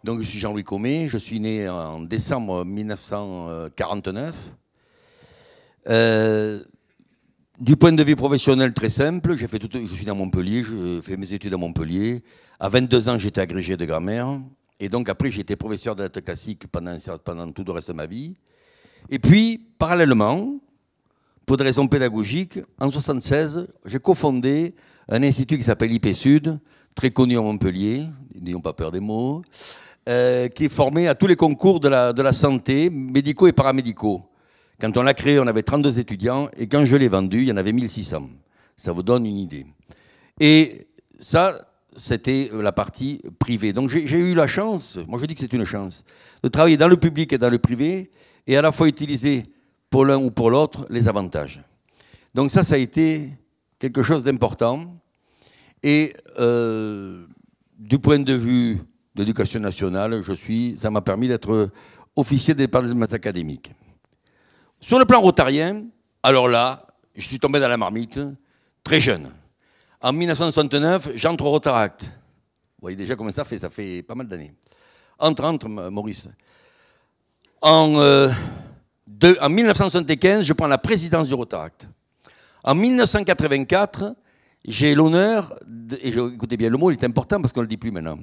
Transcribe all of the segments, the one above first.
Donc je suis Jean-Louis Comet, je suis né en décembre 1949. Du point de vue professionnel, très simple, je suis à Montpellier, je fais mes études à Montpellier. À 22 ans, j'étais agrégé de grammaire. Et donc après, j'ai été professeur de lettres classiques pendant tout le reste de ma vie. Et puis, parallèlement, pour des raisons pédagogiques, en 1976, j'ai cofondé un institut qui s'appelle IP Sud, très connu à Montpellier, n'ayons pas peur des mots, qui est formé à tous les concours de la santé, médicaux et paramédicaux. Quand on l'a créé, on avait 32 étudiants, et quand je l'ai vendu, il y en avait 1600. Ça vous donne une idée. Et ça, c'était la partie privée. Donc j'ai eu la chance, moi je dis que c'est une chance, de travailler dans le public et dans le privé, et à la fois utiliser pour l'un ou pour l'autre les avantages. Donc ça a été quelque chose d'important. Et du point de vue de l'éducation nationale, ça m'a permis d'être officier des départements académiques. Sur le plan rotarien, alors là, je suis tombé dans la marmite, très jeune. En 1969, j'entre au Rotaract. Vous voyez déjà comment ça fait pas mal d'années. Entre, Maurice. En 1975, je prends la présidence du Rotaract. En 1984, j'ai l'honneur, et écoutez bien le mot, il est important parce qu'on ne le dit plus maintenant,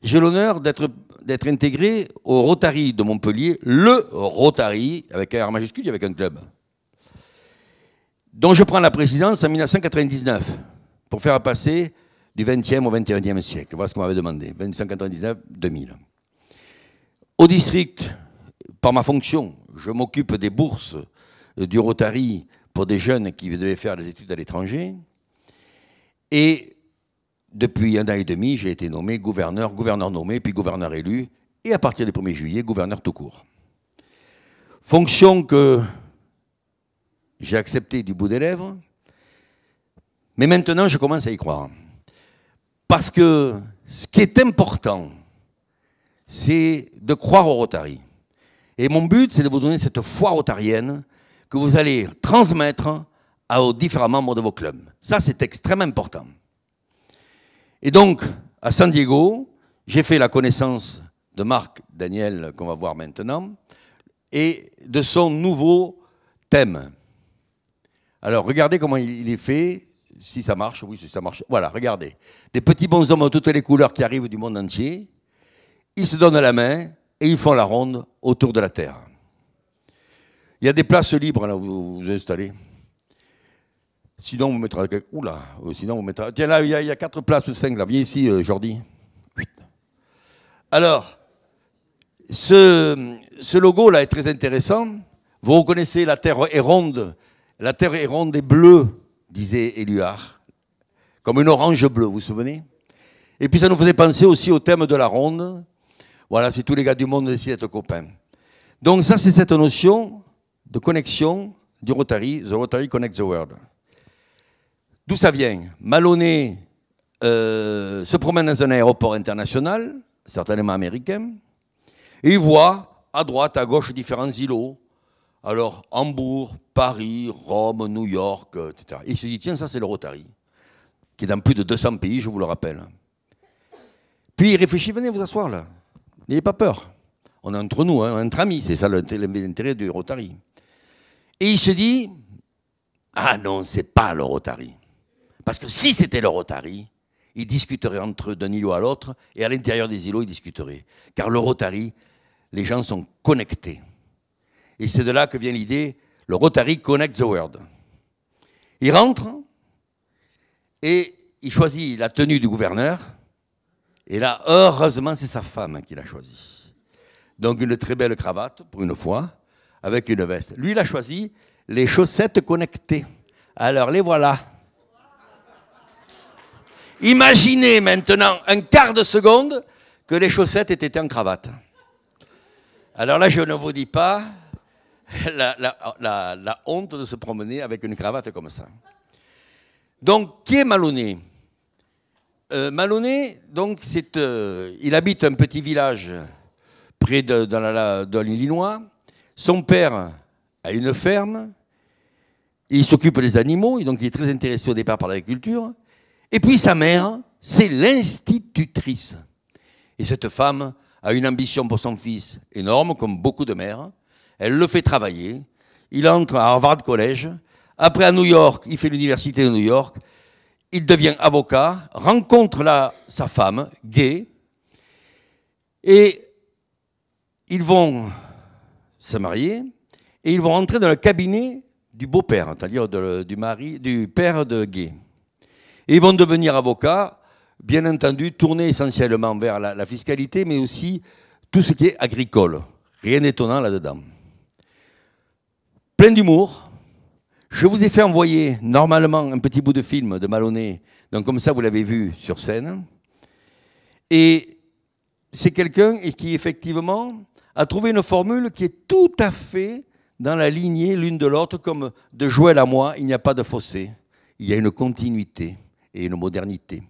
j'ai l'honneur d'être intégré au Rotary de Montpellier, le Rotary, avec un R majuscule, avec un club, dont je prends la présidence en 1999, pour faire passer du 20e au 21e siècle. Voilà ce qu'on m'avait demandé, 1999-2000. Au district, par ma fonction, je m'occupe des bourses du Rotary pour des jeunes qui devaient faire des études à l'étranger. Et depuis 1 an et demi, j'ai été nommé gouverneur nommé, puis gouverneur élu, et à partir du 1er juillet, gouverneur tout court. Fonction que j'ai acceptée du bout des lèvres, mais maintenant je commence à y croire. Parce que ce qui est important, c'est de croire au Rotary. Et mon but, c'est de vous donner cette foi rotarienne que vous allez transmettre aux différents membres de vos clubs. Ça, c'est extrêmement important. Et donc, à San Diego, j'ai fait la connaissance de Marc Daniel, qu'on va voir maintenant, et de son nouveau thème. Alors, regardez comment il est fait, si ça marche, oui, si ça marche. Voilà, regardez. Des petits bonshommes de toutes les couleurs qui arrivent du monde entier, ils se donnent la main et ils font la ronde autour de la Terre. Il y a des places libres, là, où vous vous installez. Sinon, vous mettrez... Oula, sinon, vous mettrez... Tiens, là, il y a 4 places ou 5, là. Viens ici, Jordi. Alors, ce logo-là est très intéressant. Vous reconnaissez, la Terre est ronde. La Terre est ronde et bleue, disait Éluard. Comme une orange bleue, vous vous souvenez? Et puis, ça nous faisait penser aussi au thème de la ronde. Voilà, si tous les gars du monde décident d'être copains. Donc, ça, c'est cette notion de connexion du Rotary. The Rotary connects the world. D'où ça vient? Maloney se promène dans un aéroport international, certainement américain, et il voit à droite, à gauche, différents îlots. Alors, Hambourg, Paris, Rome, New York, etc. Et il se dit, tiens, ça c'est le Rotary, qui est dans plus de 200 pays, je vous le rappelle. Puis il réfléchit, venez vous asseoir là. N'ayez pas peur. On est entre nous, hein, entre amis, c'est ça l'intérêt du Rotary. Et il se dit, ah non, c'est pas le Rotary. Parce que si c'était le Rotary, ils discuteraient entre eux d'un îlot à l'autre, et à l'intérieur des îlots, ils discuteraient. Car le Rotary, les gens sont connectés. Et c'est de là que vient l'idée, le Rotary connects the world. Il rentre, et il choisit la tenue du gouverneur, et là, heureusement, c'est sa femme qui l'a choisi. Donc une très belle cravate, pour une fois, avec une veste. Lui, il a choisi les chaussettes connectées. Alors, les voilà. Imaginez maintenant un quart de seconde que les chaussettes étaient en cravate. Alors là, je ne vous dis pas la honte de se promener avec une cravate comme ça. Donc, qui est Maloney? Maloney, donc, il habite un petit village près de l'Illinois. Son père a une ferme. Il s'occupe des animaux, donc il est très intéressé au départ par l'agriculture. Et puis sa mère, c'est l'institutrice. Et cette femme a une ambition pour son fils énorme, comme beaucoup de mères. Elle le fait travailler. Il entre à Harvard College. Après, à New York, il fait l'université de New York. Il devient avocat, rencontre sa femme, gay, et ils vont se marier, et ils vont rentrer dans le cabinet du beau-père, c'est-à-dire du père de gay. Et ils vont devenir avocats, bien entendu, tournés essentiellement vers la fiscalité, mais aussi tout ce qui est agricole. Rien d'étonnant là-dedans. Plein d'humour. Je vous ai fait envoyer normalement un petit bout de film de Maloney, donc comme ça vous l'avez vu sur scène. Et c'est quelqu'un qui effectivement a trouvé une formule qui est tout à fait dans la lignée l'une de l'autre, comme de Joël à moi, il n'y a pas de fossé. Il y a une continuité et une modernité.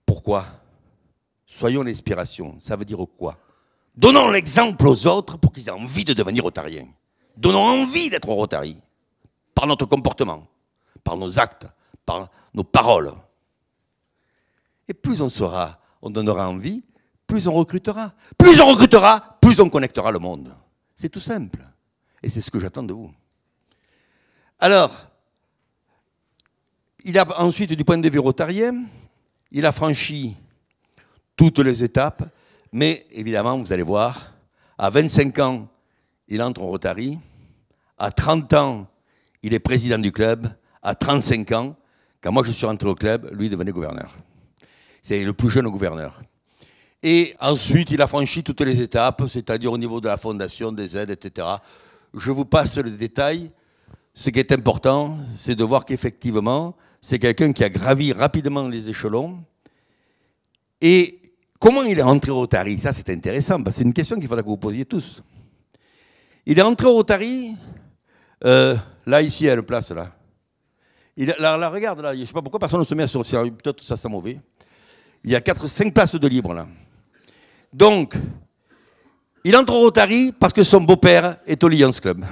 Pourquoi? Soyons l'inspiration. Ça veut dire quoi? Donnons l'exemple aux autres pour qu'ils aient envie de devenir rotariens. Donnons envie d'être Rotary. Par notre comportement, par nos actes, par nos paroles. Et plus on donnera envie, plus on recrutera. Plus on recrutera, plus on connectera le monde. C'est tout simple. Et c'est ce que j'attends de vous. Alors, il a ensuite, du point de vue rotarien, il a franchi toutes les étapes, mais évidemment, vous allez voir, à 25 ans, il entre au Rotary, à 30 ans, il est président du club. À 35 ans, quand moi je suis rentré au club, lui devenait gouverneur. C'est le plus jeune gouverneur. Et ensuite, il a franchi toutes les étapes, c'est-à-dire au niveau de la fondation, des aides, etc. Je vous passe le détail. Ce qui est important, c'est de voir qu'effectivement, c'est quelqu'un qui a gravi rapidement les échelons. Et comment il est rentré au Rotary? Ça, c'est intéressant, parce que c'est une question qu'il faudra que vous posiez tous. Il est rentré au Rotary... là, ici, il y a une place, là. Là, regarde, là, je ne sais pas pourquoi personne ne se met à sortir. Peut-être ça sent mauvais. Il y a 5 places de libre, là. Donc, il entre au Rotary parce que son beau-père est au Lions Club.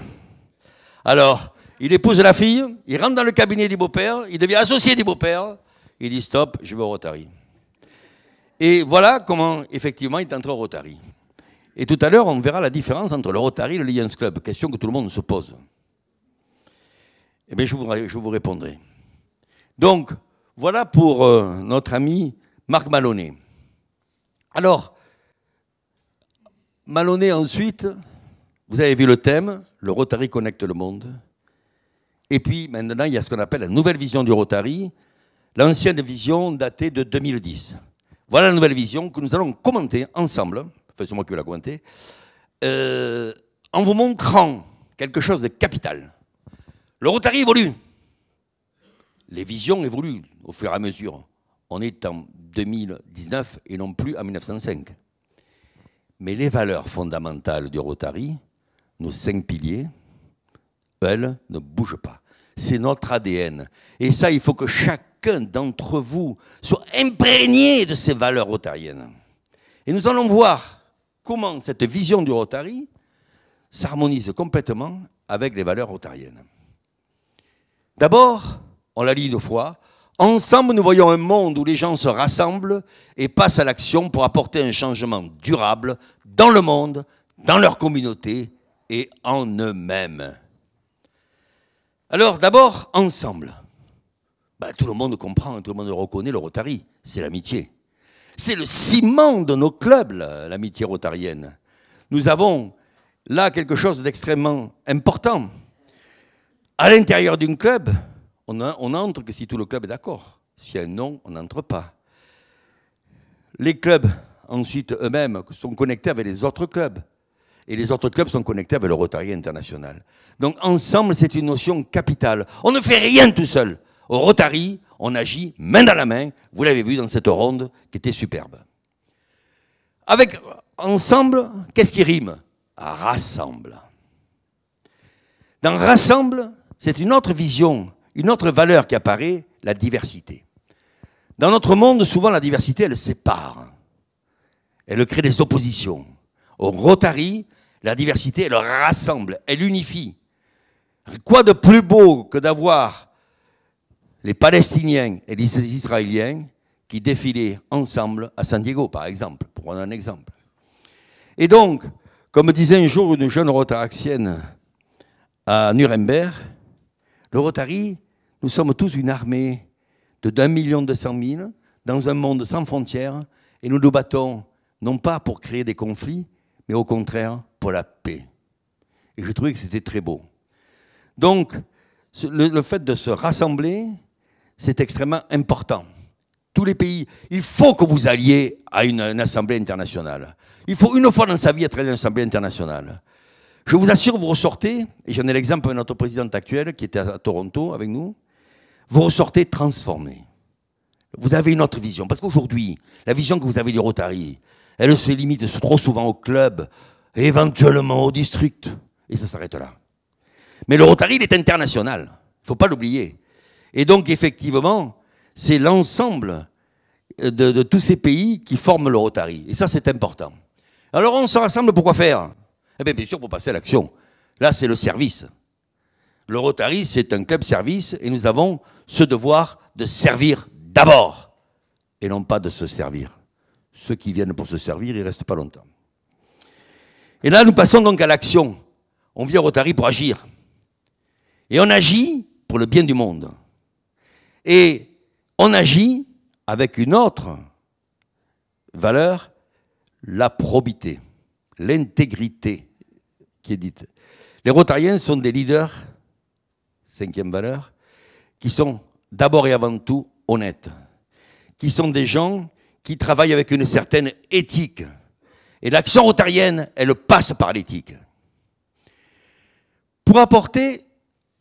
Alors, il épouse la fille, il rentre dans le cabinet du beau-père, il devient associé du beau-père, il dit stop, je vais au Rotary. Et voilà comment, effectivement, il est entré au Rotary. Et tout à l'heure, on verra la différence entre le Rotary et le Lions Club. Question que tout le monde se pose. Eh bien, je vous répondrai. Donc, voilà pour notre ami Marc Maloney. Alors, Maloney ensuite, vous avez vu le thème, le Rotary connecte le monde. Et puis, maintenant, il y a ce qu'on appelle la nouvelle vision du Rotary, l'ancienne vision datée de 2010. Voilà la nouvelle vision que nous allons commenter ensemble, enfin, c'est moi qui vais la commenter, en vous montrant quelque chose de capital. Le Rotary évolue. Les visions évoluent au fur et à mesure. On est en 2019 et non plus en 1905. Mais les valeurs fondamentales du Rotary, nos 5 piliers, elles ne bougent pas. C'est notre ADN. Et ça, il faut que chacun d'entre vous soit imprégné de ces valeurs rotariennes. Et nous allons voir comment cette vision du Rotary s'harmonise complètement avec les valeurs rotariennes. D'abord, on l'a dit une fois, ensemble nous voyons un monde où les gens se rassemblent et passent à l'action pour apporter un changement durable dans le monde, dans leur communauté et en eux-mêmes. Alors d'abord, ensemble. Tout le monde comprend, tout le monde reconnaît le Rotary, c'est l'amitié. C'est le ciment de nos clubs, l'amitié rotarienne. Nous avons là quelque chose d'extrêmement important. À l'intérieur d'un club, on n'entre que si tout le club est d'accord. S'il y a un non, on n'entre pas. Les clubs, ensuite, eux-mêmes, sont connectés avec les autres clubs. Et les autres clubs sont connectés avec le Rotary International. Donc, ensemble, c'est une notion capitale. On ne fait rien tout seul. Au Rotary, on agit main dans la main. Vous l'avez vu dans cette ronde qui était superbe. Avec ensemble, qu'est-ce qui rime? Rassemble. Dans rassemble, c'est une autre vision, une autre valeur qui apparaît, la diversité. Dans notre monde, souvent, la diversité, elle sépare. Elle crée des oppositions. Au Rotary, la diversité, elle rassemble, elle unifie. Quoi de plus beau que d'avoir les Palestiniens et les Israéliens qui défilaient ensemble à San Diego, par exemple, pour prendre un exemple. Et donc, comme disait un jour une jeune rotaraxienne à Nuremberg, le Rotary, nous sommes tous une armée de 1 200 000 dans un monde sans frontières, et nous nous battons non pas pour créer des conflits, mais au contraire pour la paix. Et je trouvais que c'était très beau. Donc, le fait de se rassembler, c'est extrêmement important. Tous les pays, il faut que vous alliez à une assemblée internationale. Il faut une fois dans sa vie être à une assemblée internationale. Je vous assure, vous ressortez, et j'en ai l'exemple de notre présidente actuelle qui était à Toronto avec nous, vous ressortez transformé. Vous avez une autre vision. Parce qu'aujourd'hui, la vision que vous avez du Rotary, elle se limite trop souvent au club, et éventuellement au district, et ça s'arrête là. Mais le Rotary, il est international. Il ne faut pas l'oublier. Et donc, effectivement, c'est l'ensemble de tous ces pays qui forment le Rotary. Et ça, c'est important. Alors, on se rassemble pour quoi faire? Eh bien, bien sûr, pour passer à l'action. Là, c'est le service. Le Rotary, c'est un club service, et nous avons ce devoir de servir d'abord, et non pas de se servir. Ceux qui viennent pour se servir, ils ne restent pas longtemps. Et là, nous passons donc à l'action. On vient au Rotary pour agir. Et on agit pour le bien du monde. Et on agit avec une autre valeur, la probité, l'intégrité qui est dite. Les Rotariens sont des leaders, 5e valeur, qui sont d'abord et avant tout honnêtes, qui sont des gens qui travaillent avec une certaine éthique. Et l'action rotarienne, elle passe par l'éthique. Pour apporter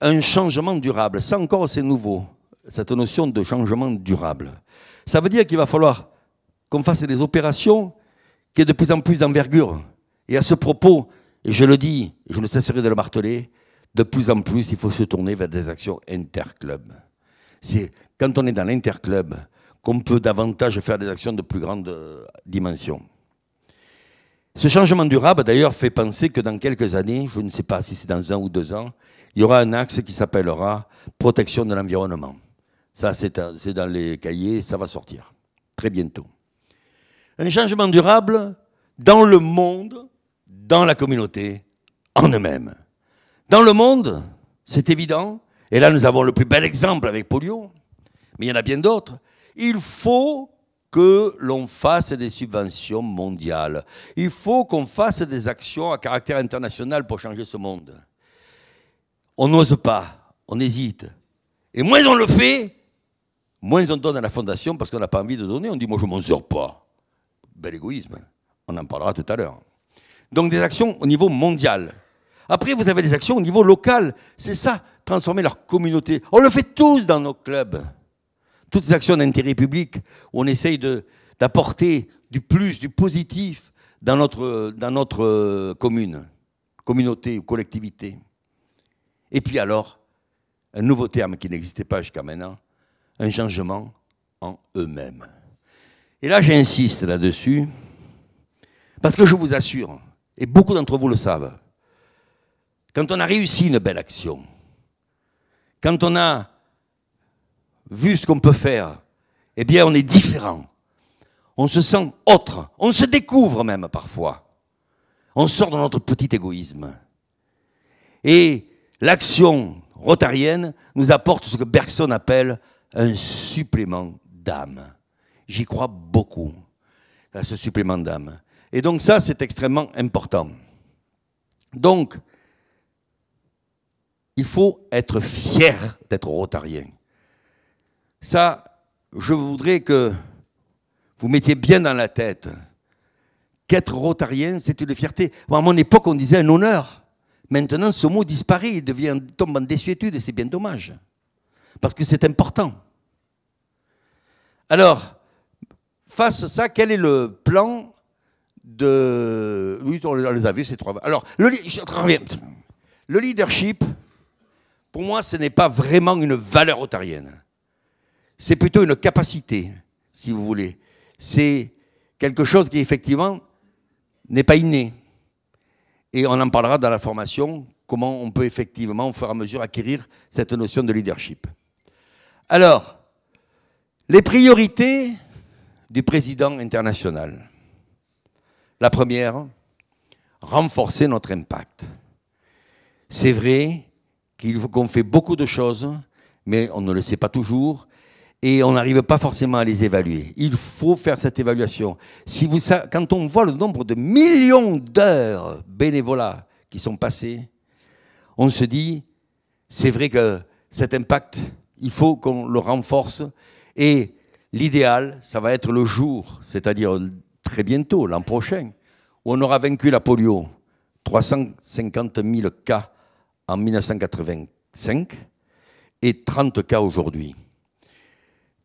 un changement durable, ça encore c'est nouveau, cette notion de changement durable. Ça veut dire qu'il va falloir qu'on fasse des opérations qui aient de plus en plus d'envergure. Et à ce propos, et je le dis, et je ne cesserai de le marteler, de plus en plus, il faut se tourner vers des actions interclubs. C'est quand on est dans l'interclub qu'on peut davantage faire des actions de plus grande dimension. Ce changement durable, d'ailleurs, fait penser que dans quelques années, je ne sais pas si c'est dans 1 ou 2 ans, il y aura un axe qui s'appellera protection de l'environnement. Ça, c'est dans les cahiers, ça va sortir très bientôt. Un changement durable dans le monde, dans la communauté, en eux-mêmes. Dans le monde, c'est évident, et là nous avons le plus bel exemple avec polio, mais il y en a bien d'autres. Il faut que l'on fasse des subventions mondiales. Il faut qu'on fasse des actions à caractère international pour changer ce monde. On n'ose pas, on hésite. Et moins on le fait, moins on donne à la fondation parce qu'on n'a pas envie de donner. On dit, moi je ne m'en sers pas. Bel égoïsme, on en parlera tout à l'heure. Donc des actions au niveau mondial. Après, vous avez des actions au niveau local. C'est ça, transformer leur communauté. On le fait tous dans nos clubs. Toutes ces actions d'intérêt public où on essaye d'apporter du plus, du positif dans notre commune, communauté ou collectivité. Et puis alors, un nouveau terme qui n'existait pas jusqu'à maintenant, un changement en eux-mêmes. Et là, j'insiste là-dessus, parce que je vous assure, et beaucoup d'entre vous le savent, quand on a réussi une belle action, quand on a vu ce qu'on peut faire, eh bien, on est différent. On se sent autre. On se découvre même parfois. On sort de notre petit égoïsme. Et l'action rotarienne nous apporte ce que Bergson appelle un supplément d'âme. J'y crois beaucoup, à ce supplément d'âme. Et donc ça, c'est extrêmement important. Donc, il faut être fier d'être rotarien. Ça, je voudrais que vous mettiez bien dans la tête qu'être rotarien, c'est une fierté. Bon, à mon époque, on disait un honneur. Maintenant, ce mot disparaît, il tombe en désuétude et c'est bien dommage. Parce que c'est important. Alors, face à ça, quel est le plan de... Oui, on les a vus, ces 3... Alors, le leadership, pour moi, ce n'est pas vraiment une valeur rotarienne. C'est plutôt une capacité, si vous voulez. C'est quelque chose qui, effectivement, n'est pas inné. Et on en parlera dans la formation, comment on peut effectivement, au fur et à mesure, acquérir cette notion de leadership. Alors, les priorités, du président international. La première, renforcer notre impact. C'est vrai qu'on fait beaucoup de choses, mais on ne le sait pas toujours, et on n'arrive pas forcément à les évaluer. Il faut faire cette évaluation. Quand on voit le nombre de millions d'heures bénévolat qui sont passées, on se dit, c'est vrai que cet impact, il faut qu'on le renforce, et l'idéal, ça va être le jour, c'est-à-dire très bientôt, l'an prochain, où on aura vaincu la polio. 350 000 cas en 1985 et 30 cas aujourd'hui.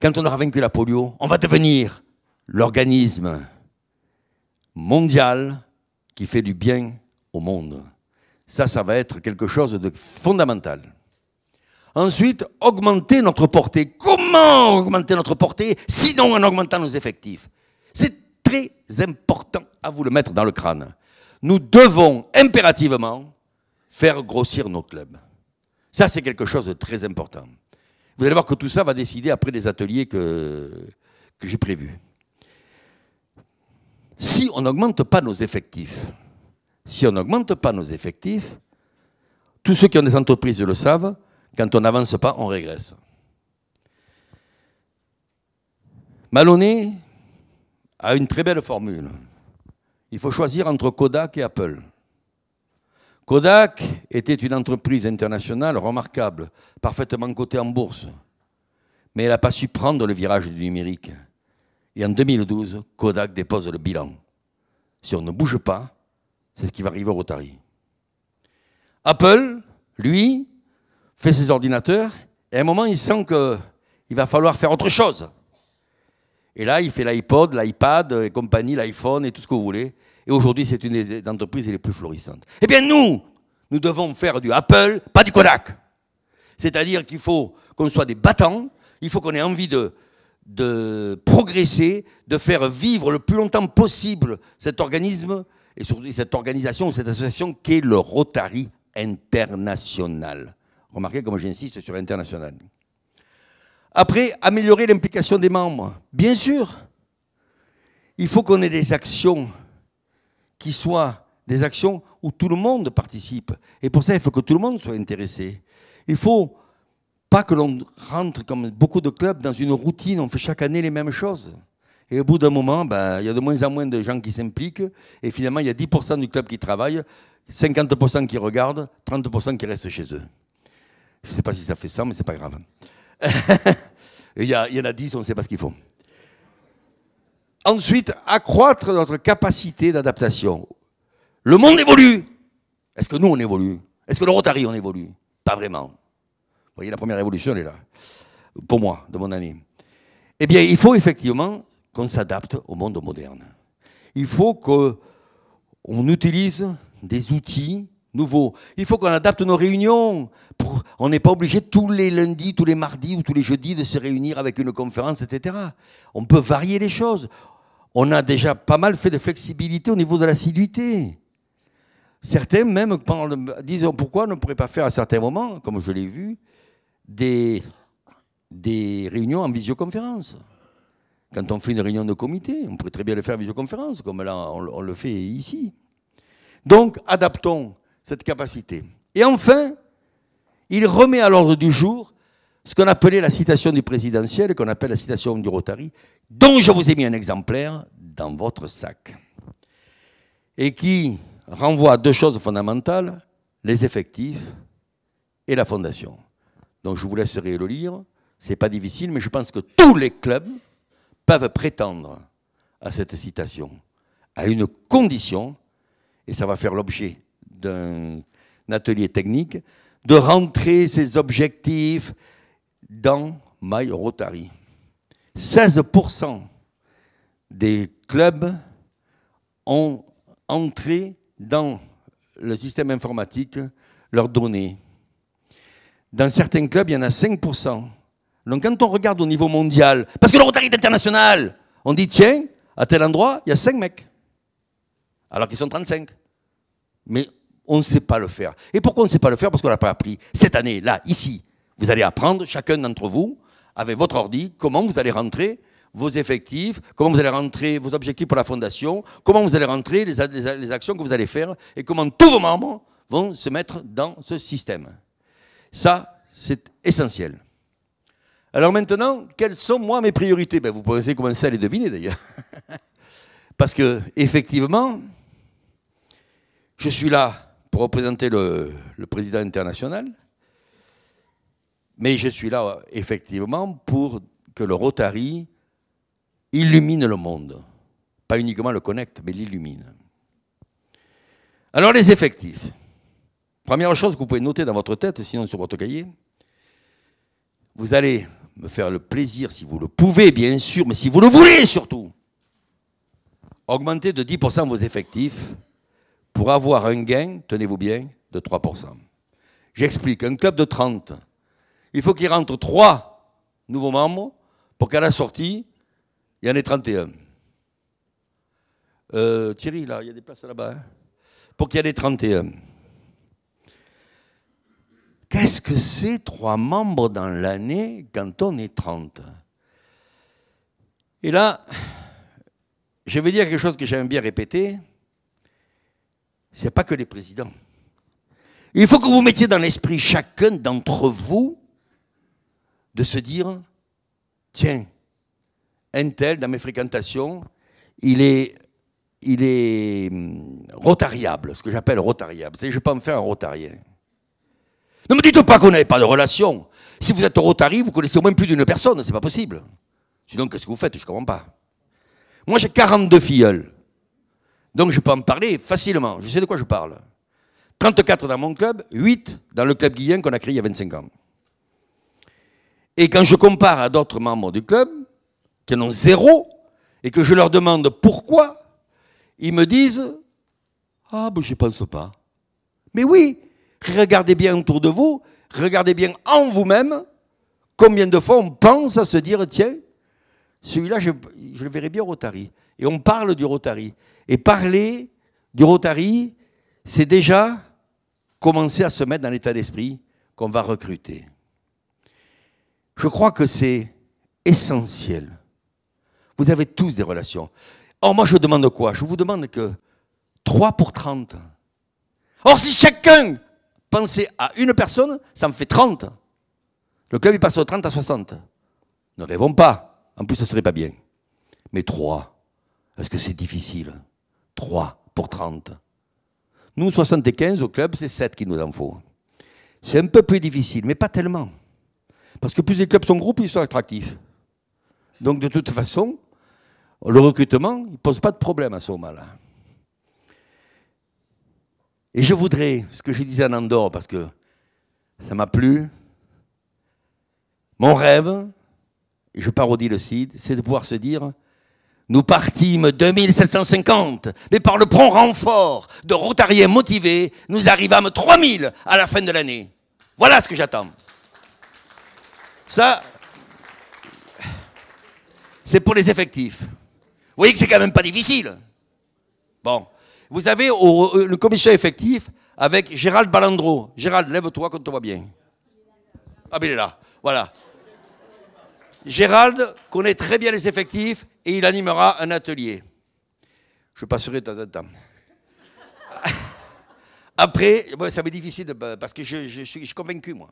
Quand on aura vaincu la polio, on va devenir l'organisme mondial qui fait du bien au monde. Ça va être quelque chose de fondamental. Ensuite, augmenter notre portée. Comment augmenter notre portée? Sinon en augmentant nos effectifs. C'est très important à vous le mettre dans le crâne. Nous devons impérativement faire grossir nos clubs. Ça, c'est quelque chose de très important. Vous allez voir que tout ça va décider après des ateliers que j'ai prévus. Si on n'augmente pas nos effectifs, tous ceux qui ont des entreprises le savent, quand on n'avance pas, on régresse. Maloney a une très belle formule. Il faut choisir entre Kodak et Apple. Kodak était une entreprise internationale remarquable, parfaitement cotée en bourse. Mais elle n'a pas su prendre le virage du numérique. Et en 2012, Kodak dépose le bilan. Si on ne bouge pas, c'est ce qui va arriver au Rotary. Apple, lui, fait ses ordinateurs, et à un moment, il sent qu'il va falloir faire autre chose. Et là, il fait l'iPod, l'iPad et compagnie, l'iPhone et tout ce que vous voulez. Et aujourd'hui, c'est une des entreprises les plus florissantes. Eh bien, nous devons faire du Apple, pas du Kodak. C'est-à-dire qu'il faut qu'on soit des battants, il faut qu'on ait envie de progresser, de faire vivre le plus longtemps possible cet organisme, et surtout cette organisation, cette association qu'est le Rotary International. Remarquez comment j'insiste sur international. Après, améliorer l'implication des membres. Bien sûr, il faut qu'on ait des actions qui soient des actions où tout le monde participe. Et pour ça, il faut que tout le monde soit intéressé. Il ne faut pas que l'on rentre, comme beaucoup de clubs, dans une routine. On fait chaque année les mêmes choses. Et au bout d'un moment, il y a de moins en moins de gens qui s'impliquent. Et finalement, il y a 10% du club qui travaille, 50% qui regardent, 30% qui restent chez eux. Je ne sais pas si ça fait ça, mais ce n'est pas grave. Il y en a 10, on ne sait pas ce qu'ils font. Ensuite, accroître notre capacité d'adaptation. Le monde évolue. Est-ce que nous, on évolue? Est-ce que le Rotary, on évolue? Pas vraiment. Vous voyez, la première évolution, elle est là. Pour moi, de mon année. Eh bien, il faut effectivement qu'on s'adapte au monde moderne. Il faut qu'on utilise des outils nouveaux. Il faut qu'on adapte nos réunions. On n'est pas obligé tous les lundis, tous les mardis ou tous les jeudis de se réunir avec une conférence, etc. On peut varier les choses. On a déjà pas mal fait de flexibilité au niveau de l'assiduité. Certains même disent pourquoi on ne pourrait pas faire à certains moments, comme je l'ai vu, des réunions en visioconférence. Quand on fait une réunion de comité, on pourrait très bien le faire en visioconférence, comme là on le fait ici. Donc, adaptons cette capacité. Et enfin, il remet à l'ordre du jour ce qu'on appelait la citation du présidentiel, qu'on appelle la citation du Rotary, dont je vous ai mis un exemplaire dans votre sac, et qui renvoie à deux choses fondamentales, les effectifs et la fondation. Donc je vous laisserai le lire, ce n'est pas difficile, mais je pense que tous les clubs peuvent prétendre à cette citation, à une condition, et ça va faire l'objet d'un atelier technique, de rentrer ces objectifs dans My Rotary. 16% des clubs ont entré dans le système informatique leurs données. Dans certains clubs, il y en a 5%. Donc quand on regarde au niveau mondial, parce que le Rotary est international, on dit tiens, à tel endroit, il y a 5 mecs. Alors qu'ils sont 35. Mais on ne sait pas le faire. Et pourquoi on ne sait pas le faire? Parce qu'on n'a pas appris. Cette année, là, ici, vous allez apprendre, chacun d'entre vous, avec votre ordi, comment vous allez rentrer vos effectifs, comment vous allez rentrer vos objectifs pour la fondation, comment vous allez rentrer les actions que vous allez faire et comment tous vos membres vont se mettre dans ce système. Ça, c'est essentiel. Alors maintenant, quelles sont, moi, mes priorités? Ben, vous pouvez commencer à les deviner, d'ailleurs. Parce que, effectivement, je suis là pour représenter le président international, mais je suis là, effectivement, pour que le Rotary illumine le monde. Pas uniquement le connecte, mais l'illumine. Alors, les effectifs. Première chose que vous pouvez noter dans votre tête, sinon sur votre cahier, vous allez me faire le plaisir, si vous le pouvez, bien sûr, mais si vous le voulez surtout, augmenter de 10% vos effectifs pour avoir un gain, tenez-vous bien, de 3%. J'explique, un club de 30, il faut qu'il rentre 3 nouveaux membres pour qu'à la sortie, il y en ait 31. Thierry, là, il y a des places là-bas. Hein, pour qu'il y en ait 31. Qu'est-ce que c'est 3 membres dans l'année quand on est 30? Et là, je vais dire quelque chose que j'aime bien répéter. Ce n'est pas que les présidents. Il faut que vous mettiez dans l'esprit chacun d'entre vous de se dire, tiens, un tel, dans mes fréquentations, il est rotariable, ce que j'appelle rotariable. Je peux en faire un rotarien. Ne me dites pas qu'on n'avait pas de relation. Si vous êtes Rotary, vous connaissez au moins plus d'une personne, c'est pas possible. Sinon, qu'est-ce que vous faites? Je ne comprends pas. Moi, j'ai 42 filleuls. Donc, je peux en parler facilement. Je sais de quoi je parle. 34 dans mon club, 8 dans le club Guillain qu'on a créé il y a 25 ans. Et quand je compare à d'autres membres du club, qui en ont 0, et que je leur demande pourquoi, ils me disent « Ah, ben, je ne pense pas. » Mais oui, regardez bien autour de vous, regardez bien en vous-même, combien de fois on pense à se dire « Tiens, celui-là, je le verrai bien au Rotary. » Et on parle du Rotary. Et parler du Rotary, c'est déjà commencer à se mettre dans l'état d'esprit qu'on va recruter. Je crois que c'est essentiel. Vous avez tous des relations. Or, moi, je demande quoi? Je vous demande que 3 pour 30. Or, si chacun pensait à une personne, ça me fait 30. Le club, il passe de 30 à 60. Ne rêvons pas. En plus, ce ne serait pas bien. Mais 3, est-ce que c'est difficile? 3 pour 30. Nous, 75 au club, c'est 7 qu'il nous en faut. C'est un peu plus difficile, mais pas tellement. Parce que plus les clubs sont gros, plus ils sont attractifs. Donc, de toute façon, le recrutement, il ne pose pas de problème à ce moment-là. Et je voudrais, ce que je disais en Andorre, parce que ça m'a plu, mon rêve, et je parodie le CID, c'est de pouvoir se dire, nous partîmes 2750, mais par le prompt renfort de Rotariens motivés, nous arrivâmes 3000 à la fin de l'année. Voilà ce que j'attends. Ça, c'est pour les effectifs. Vous voyez que c'est quand même pas difficile. Bon. Vous avez une commission effective avec Gérald Balandreau. Gérald, lève-toi qu'on te voit bien. Ah ben il est là. Voilà. Gérald connaît très bien les effectifs et il animera un atelier. Je passerai de temps en temps. Après, bon, ça m'est difficile parce que je suis convaincu, moi.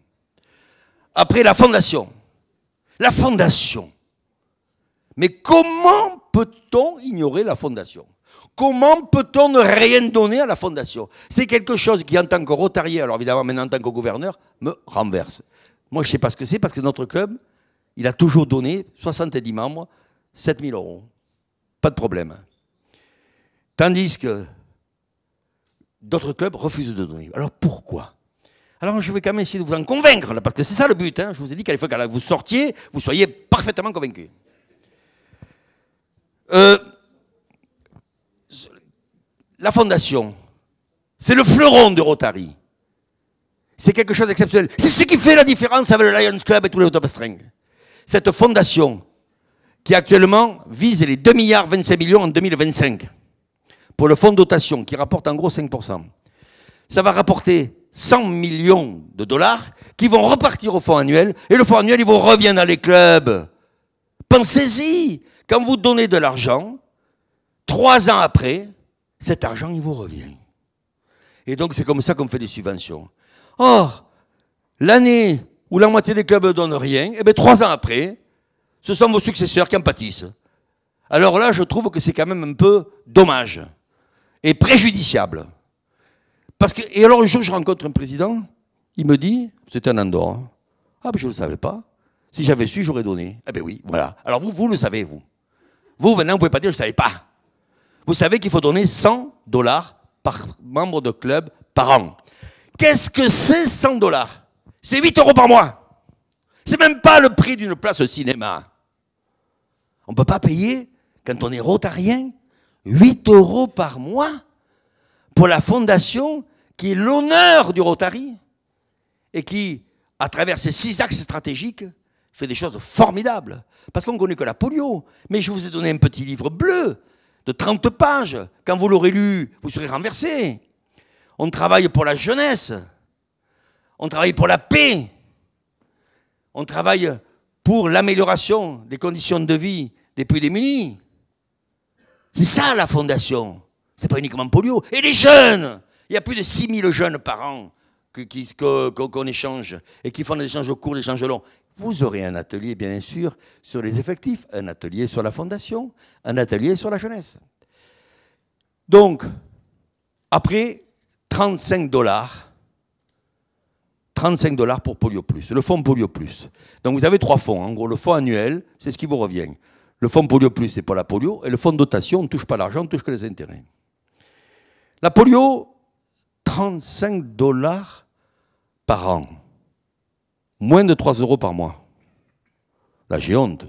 Après, la fondation. La fondation. Mais comment peut-on ignorer la fondation? Comment peut-on ne rien donner à la fondation? C'est quelque chose qui, en tant que rotarien, alors évidemment, maintenant en tant que gouverneur, me renverse. Moi, je ne sais pas ce que c'est, parce que notre club, il a toujours donné, 70 membres, 7 000 €. Pas de problème. Tandis que d'autres clubs refusent de donner. Alors pourquoi? Alors je vais quand même essayer de vous en convaincre, là, parce que c'est ça le but. Hein. Je vous ai dit qu'il faut que vous sortiez, vous soyez parfaitement convaincus. La fondation, c'est le fleuron de Rotary. C'est quelque chose d'exceptionnel. C'est ce qui fait la différence avec le Lions Club et tous les autres strings. Cette fondation, qui actuellement vise les 2 milliards 25 millions en 2025, pour le fonds de dotation, qui rapporte en gros 5%. Ça va rapporter 100 millions de dollars qui vont repartir au fonds annuel, et le fonds annuel, il vous revient dans les clubs. Pensez-y. Quand vous donnez de l'argent, 3 ans après, cet argent, il vous revient. Et donc, c'est comme ça qu'on fait des subventions. Or, l'année où la moitié des clubs ne donnent rien, eh bien, 3 ans après, ce sont vos successeurs qui en pâtissent. Alors là, je trouve que c'est quand même un peu dommage et préjudiciable. Parce que, et alors, un jour, je rencontre un président, il me dit, c'était un Andorre. Ah, ben je ne le savais pas. Si j'avais su, j'aurais donné. Eh bien oui, voilà. Alors vous le savez, vous. Vous, maintenant, vous ne pouvez pas dire, je ne savais pas. Vous savez qu'il faut donner 100 $ par membre de club par an. Qu'est-ce que c'est 100 $? C'est 8 € par mois. C'est même pas le prix d'une place au cinéma. On ne peut pas payer, quand on est rotarien, 8 € par mois pour la fondation qui est l'honneur du Rotary et qui, à travers ces 6 axes stratégiques, fait des choses formidables. Parce qu'on ne connaît que la polio. Mais je vous ai donné un petit livre bleu de 30 pages. Quand vous l'aurez lu, vous serez renversé. On travaille pour la jeunesse. On travaille pour la paix. On travaille pour l'amélioration des conditions de vie des plus démunis. C'est ça la fondation. Ce n'est pas uniquement polio. Et les jeunes, il y a plus de 6000 jeunes par an qu'on échange et qui font des échanges courts, des échanges longs. Vous aurez un atelier, bien sûr, sur les effectifs, un atelier sur la fondation, un atelier sur la jeunesse. Donc, après, 35 $. 35 $ pour Polio Plus, le fonds Polio Plus. Donc vous avez 3 fonds. En gros, le fonds annuel, c'est ce qui vous revient. Le fonds Polio Plus, c'est pour la polio. Et le fonds de dotation, on ne touche pas l'argent, on ne touche que les intérêts. La polio, 35 $ par an. Moins de 3 € par mois. Là, j'ai honte.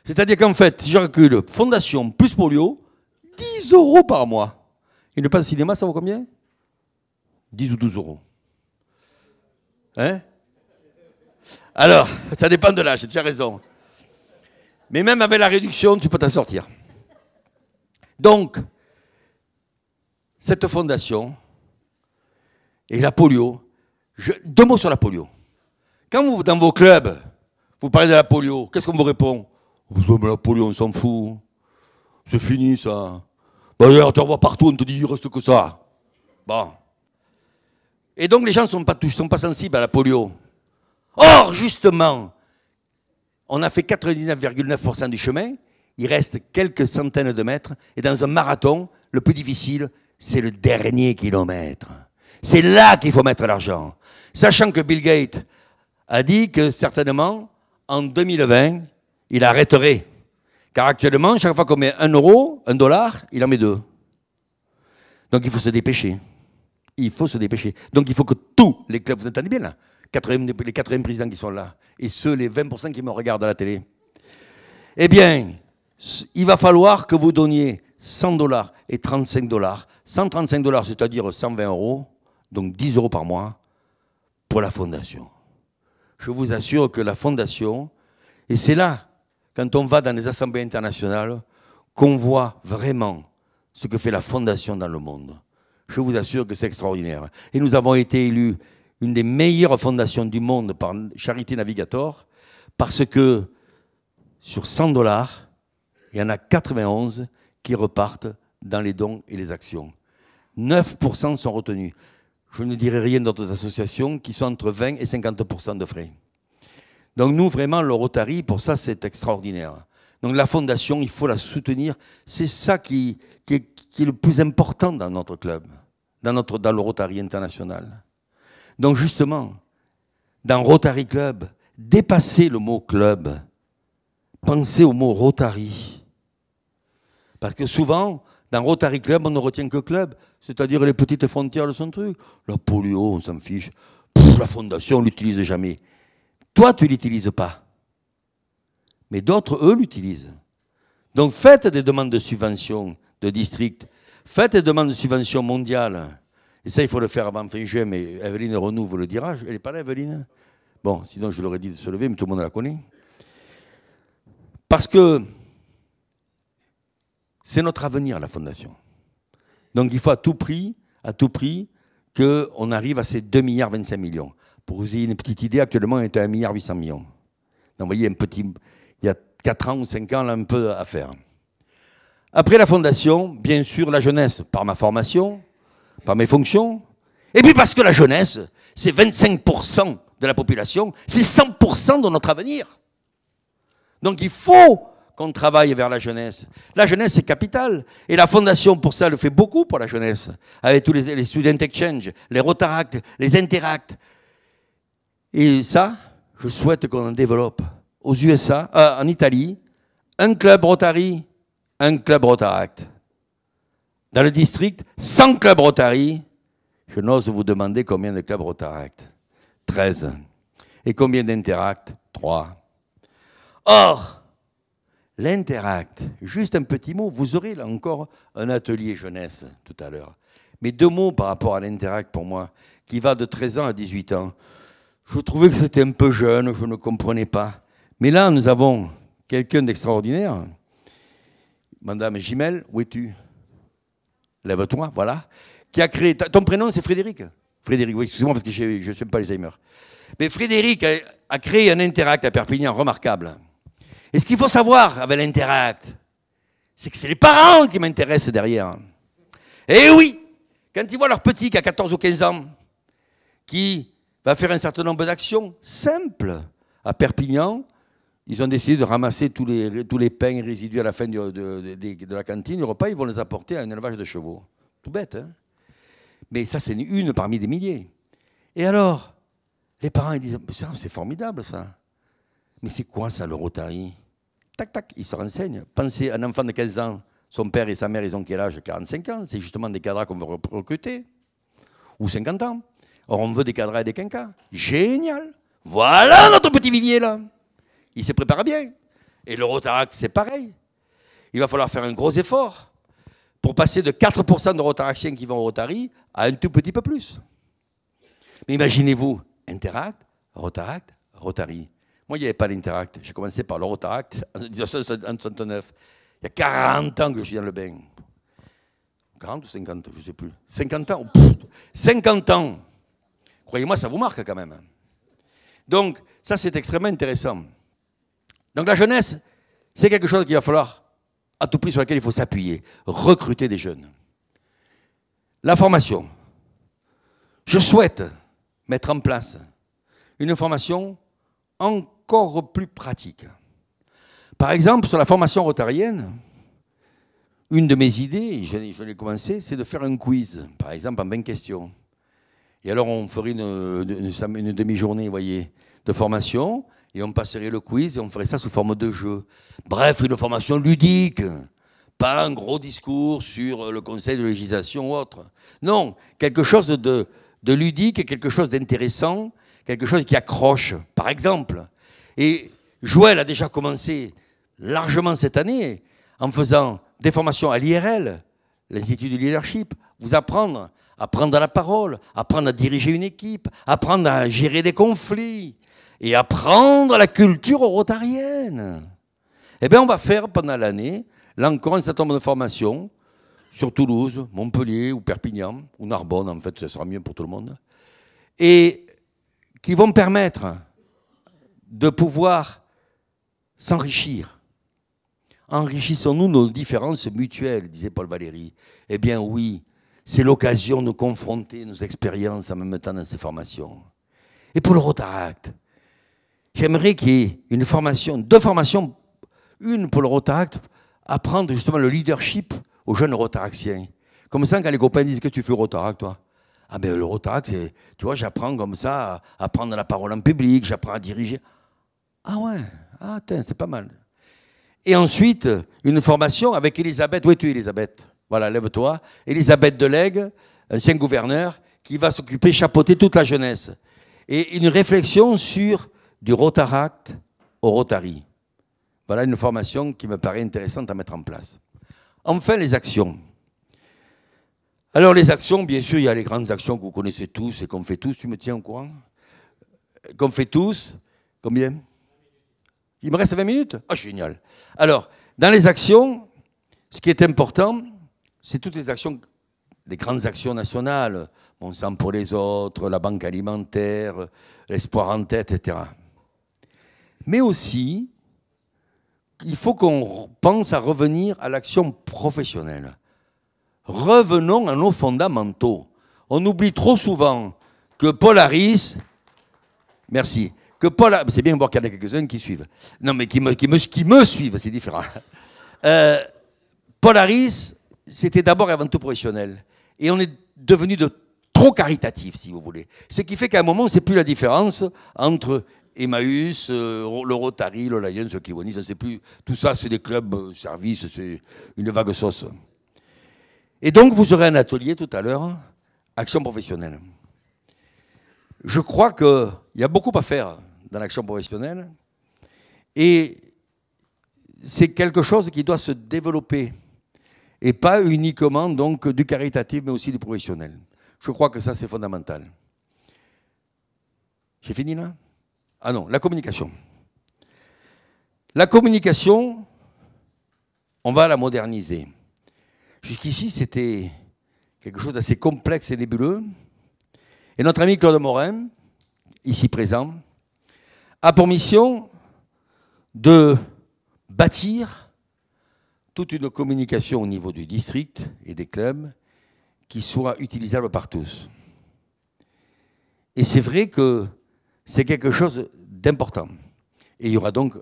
C'est-à-dire qu'en fait, si je recule, fondation plus polio, 10 € par mois. Et le pass cinéma, ça vaut combien? 10 ou 12 €. Hein? Alors, ça dépend de l'âge, tu as raison. Mais même avec la réduction, tu peux t'en sortir. Donc, cette fondation et la polio, 2 mots sur la polio. Quand vous, dans vos clubs, vous parlez de la polio, qu'est-ce qu'on vous répond? Oh, mais la polio, on s'en fout. C'est fini, ça. D'ailleurs, tu en vois partout, on te dit, il ne reste que ça. Bon. Et donc, les gens ne sont pas sensibles à la polio. Or, justement, on a fait 99,9% du chemin, il reste quelques centaines de mètres, et dans un marathon, le plus difficile, c'est le dernier kilomètre. C'est là qu'il faut mettre l'argent. Sachant que Bill Gates a dit que certainement, en 2020, il arrêterait. Car actuellement, chaque fois qu'on met 1 €, 1 $, il en met 2. Donc il faut se dépêcher. Il faut se dépêcher. Donc il faut que tous les clubs, vous entendez bien là, les 80 présidents qui sont là, et ceux, les 20% qui me regardent à la télé, eh bien, il va falloir que vous donniez 100 $ et 35 $. 135 $, c'est-à-dire 120 €, donc 10 € par mois, pour la fondation. Je vous assure que la fondation, et c'est là, quand on va dans les assemblées internationales, qu'on voit vraiment ce que fait la fondation dans le monde. Je vous assure que c'est extraordinaire. Et nous avons été élus une des meilleures fondations du monde par Charité Navigator, parce que sur 100 $, il y en a 91 qui repartent dans les dons et les actions. 9% sont retenus. Je ne dirai rien d'autres associations qui sont entre 20 et 50% de frais. Donc nous, vraiment, le Rotary, pour ça, c'est extraordinaire. Donc la fondation, il faut la soutenir. C'est ça qui est le plus important dans notre club, dans le Rotary international. Donc justement, dans Rotary Club, dépassez le mot club. Pensez au mot Rotary. Parce que souvent, dans Rotary Club, on ne retient que club, c'est-à-dire les petites frontières de son truc. La polio, on s'en fiche. La fondation, on ne l'utilise jamais. Toi, tu ne l'utilises pas. Mais d'autres, eux, l'utilisent. Donc faites des demandes de subvention de district. Faites des demandes de subvention mondiales. Et ça, il faut le faire avant fin juin, mais Evelyne Renou vous le dira. Elle n'est pas là, Evelyne? Bon, sinon je l'aurais dit de se lever, mais tout le monde la connaît. Parce que c'est notre avenir, la fondation. Donc il faut à tout prix qu'on arrive à ces 2,25 milliards. Pour vous ayez une petite idée, actuellement, on est à 1,8 milliard. Donc vous voyez, il y a 4 ans ou 5 ans, là, un peu à faire. Après la fondation, bien sûr, la jeunesse, par ma formation, par mes fonctions, et puis parce que la jeunesse, c'est 25% de la population, c'est 100% de notre avenir. Donc il faut qu'on travaille vers la jeunesse. La jeunesse, c'est capital. Et la fondation, pour ça, elle fait beaucoup pour la jeunesse, avec tous les student exchange, les Rotaract, les Interact. Et ça, je souhaite qu'on en développe. Aux USA, en Italie, un club Rotary, un club Rotaract. Dans le district, 100 clubs Rotary. Je n'ose vous demander combien de clubs Rotaract. 13. Et combien d'Interact? 3. Or, l'Interact, juste un petit mot, vous aurez là encore un atelier jeunesse tout à l'heure. Mais 2 mots par rapport à l'Interact pour moi, qui va de 13 ans à 18 ans. Je trouvais que c'était un peu jeune, je ne comprenais pas. Mais là, nous avons quelqu'un d'extraordinaire. Madame Gimel, où es-tu? Lève-toi, voilà. Qui a créé... Ton prénom, c'est Frédéric? Frédéric, oui, excusez-moi parce que je ne suis pas Alzheimer. Mais Frédéric a créé un Interact à Perpignan remarquable. Et ce qu'il faut savoir avec l'Interact, c'est que c'est les parents qui m'intéressent derrière. Et oui, quand ils voient leur petit qui a 14 ou 15 ans, qui va faire un certain nombre d'actions simples à Perpignan, ils ont décidé de ramasser tous les pains résidus à la fin de la cantine, du repas, ils vont les apporter à un élevage de chevaux. Tout bête, hein? Mais ça, c'est une parmi des milliers. Et alors, les parents, ils disent, c'est formidable, ça. Mais c'est quoi, ça, le Rotary? Tac, tac, ils se renseignent. Pensez, un enfant de 15 ans, son père et sa mère, ils ont quel âge? 45 ans. C'est justement des cadres qu'on veut recruter. Ou 50 ans. Or, on veut des cadres et des quinquas. Génial. Voilà notre petit vivier, là. Il se prépare bien. Et le Rotaract, c'est pareil. Il va falloir faire un gros effort pour passer de 4% de Rotaractiens qui vont au Rotary à un tout petit peu plus. Mais imaginez-vous, Interact, Rotaract, Rotary. Moi, il n'y avait pas l'Interact. J'ai commencé par le Rotaract en 1969. Il y a 40 ans que je suis dans le bain. 40 ou 50, je ne sais plus. 50 ans. 50 ans. Croyez-moi, ça vous marque quand même. Donc, ça, c'est extrêmement intéressant. Donc, la jeunesse, c'est quelque chose qu'il va falloir, à tout prix, sur laquelle il faut s'appuyer. Recruter des jeunes. La formation. Je souhaite mettre en place une formation encore plus pratique. Par exemple, sur la formation rotarienne, une de mes idées, je l'ai commencé, c'est de faire un quiz, par exemple en 20 questions. Et alors on ferait une demi-journée, vous voyez, de formation, et on passerait le quiz et on ferait ça sous forme de jeu. Bref, une formation ludique, pas un gros discours sur le conseil de législation ou autre. Non, quelque chose de ludique, quelque chose d'intéressant, quelque chose qui accroche, par exemple. Et Joël a déjà commencé largement cette année en faisant des formations à l'IRL, l'Institut du Leadership, vous apprendre à prendre la parole, apprendre à diriger une équipe, apprendre à gérer des conflits et apprendre la culture rotarienne. Eh bien, on va faire pendant l'année, là encore, un certain nombre de formations sur Toulouse, Montpellier ou Perpignan, ou Narbonne, en fait, ce sera mieux pour tout le monde, et qui vont permettre de pouvoir s'enrichir. Enrichissons-nous nos différences mutuelles, disait Paul Valéry. Eh bien oui, c'est l'occasion de confronter nos expériences en même temps dans ces formations. Et pour le Rotaract, j'aimerais qu'il y ait une formation, 2 formations, une pour le Rotaract, apprendre justement le leadership aux jeunes Rotaractiens. Comme ça, quand les copains disent que tu fais Rotaract, toi? Ah ben le Rotaract, c'est, tu vois, j'apprends comme ça à prendre la parole en public, j'apprends à diriger. Ah ouais, ah tiens, c'est pas mal. Et ensuite, une formation avec Elisabeth. Où es-tu, Elisabeth? Voilà, lève-toi. Elisabeth Delègue, ancien gouverneur, qui va s'occuper, chapeauter toute la jeunesse. Et une réflexion sur du Rotaract au Rotary. Voilà une formation qui me paraît intéressante à mettre en place. Enfin, les actions. Alors, les actions, bien sûr, il y a les grandes actions que vous connaissez tous et qu'on fait tous. Tu me tiens au courant? Qu'on fait tous. Combien? Il me reste 20 minutes? Ah, génial. Alors, dans les actions, ce qui est important, c'est toutes les actions, les grandes actions nationales, Mon sang pour les autres, la banque alimentaire, l'espoir en tête, etc. Mais aussi, il faut qu'on pense à revenir à l'action professionnelle. Revenons à nos fondamentaux. On oublie trop souvent que Paul Harris, merci, que Paul, c'est bien voir qu'il y en a quelques-uns qui suivent. Non, mais qui me suivent, c'est différent. Paul Harris, c'était d'abord et avant tout professionnel. Et on est devenu trop caritatif, si vous voulez. Ce qui fait qu'à un moment, on ne sait plus la différence entre Emmaüs, le Rotary, le Lions, le Kiwanis, ça ne sait plus. Tout ça, c'est des clubs services, c'est une vague sauce. Et donc, vous aurez un atelier tout à l'heure, action professionnelle. Je crois qu'il y a beaucoup à faire dans l'action professionnelle. Et c'est quelque chose qui doit se développer. Et pas uniquement donc du caritatif, mais aussi du professionnel. Je crois que ça, c'est fondamental. J'ai fini là? Ah non, la communication. La communication, on va la moderniser. Jusqu'ici, c'était quelque chose d'assez complexe et nébuleux. Et notre ami Claude Morin, ici présent, a pour mission de bâtir toute une communication au niveau du district et des clubs qui soit utilisable par tous. Et c'est vrai que c'est quelque chose d'important. Et il y aura donc,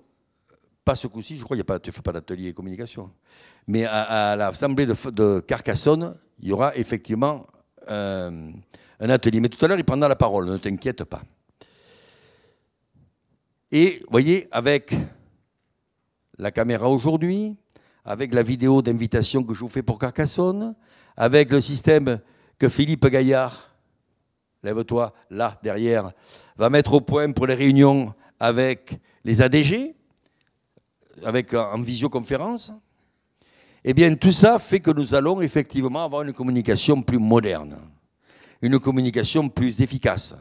pas ce coup-ci, je crois, tu ne fais pas d'atelier communication, mais à l'Assemblée de Carcassonne, il y aura effectivement un atelier. Mais tout à l'heure, il prendra la parole, ne t'inquiète pas. Et vous voyez, avec la caméra aujourd'hui, avec la vidéo d'invitation que je vous fais pour Carcassonne, avec le système que Philippe Gaillard, lève-toi, là, derrière, va mettre au point pour les réunions avec les ADG, en visioconférence, eh bien, tout ça fait que nous allons effectivement avoir une communication plus moderne, une communication plus efficace,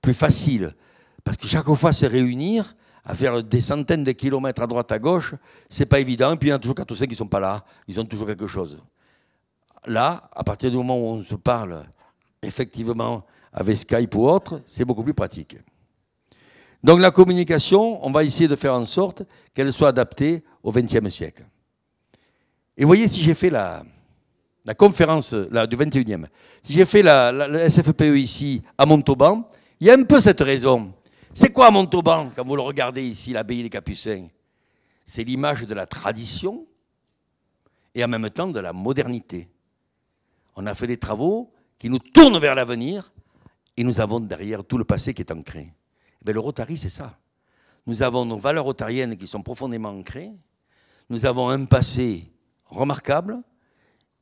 plus facile. Parce que chaque fois se réunir, à faire des centaines de kilomètres à droite, à gauche, c'est pas évident. Et puis il y en a toujours 4 ou 5 qui ne sont pas là, ils ont toujours quelque chose. Là, à partir du moment où on se parle, effectivement, avec Skype ou autre, c'est beaucoup plus pratique. Donc la communication, on va essayer de faire en sorte qu'elle soit adaptée au XXe siècle. Et vous voyez, si j'ai fait la conférence du 21e, si j'ai fait la SFPE ici, à Montauban, il y a un peu cette raison. C'est quoi Montauban, quand vous le regardez ici, l'abbaye des Capucins? C'est l'image de la tradition et en même temps de la modernité. On a fait des travaux qui nous tournent vers l'avenir et nous avons derrière tout le passé qui est ancré. Et le Rotary, c'est ça. Nous avons nos valeurs rotariennes qui sont profondément ancrées. Nous avons un passé remarquable.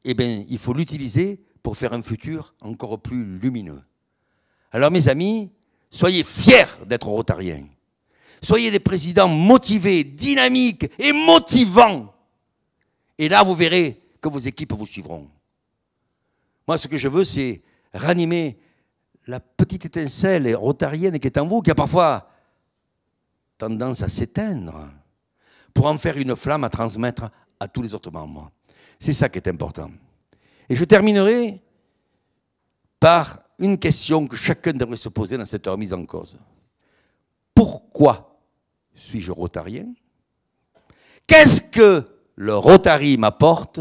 Et bien, il faut l'utiliser pour faire un futur encore plus lumineux. Alors, mes amis, soyez fiers d'être rotariens. Soyez des présidents motivés, dynamiques et motivants. Et là, vous verrez que vos équipes vous suivront. Moi, ce que je veux, c'est ranimer la petite étincelle rotarienne qui est en vous, qui a parfois tendance à s'éteindre, pour en faire une flamme à transmettre à tous les autres membres. C'est ça qui est important. Et je terminerai par une question que chacun devrait se poser dans cette remise en cause. Pourquoi suis-je rotarien? Qu'est-ce que le Rotary m'apporte?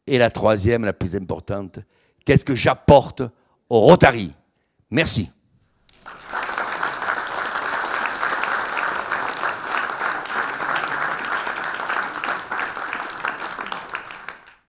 Et la troisième, la plus importante, qu'est-ce que j'apporte au Rotary? Merci.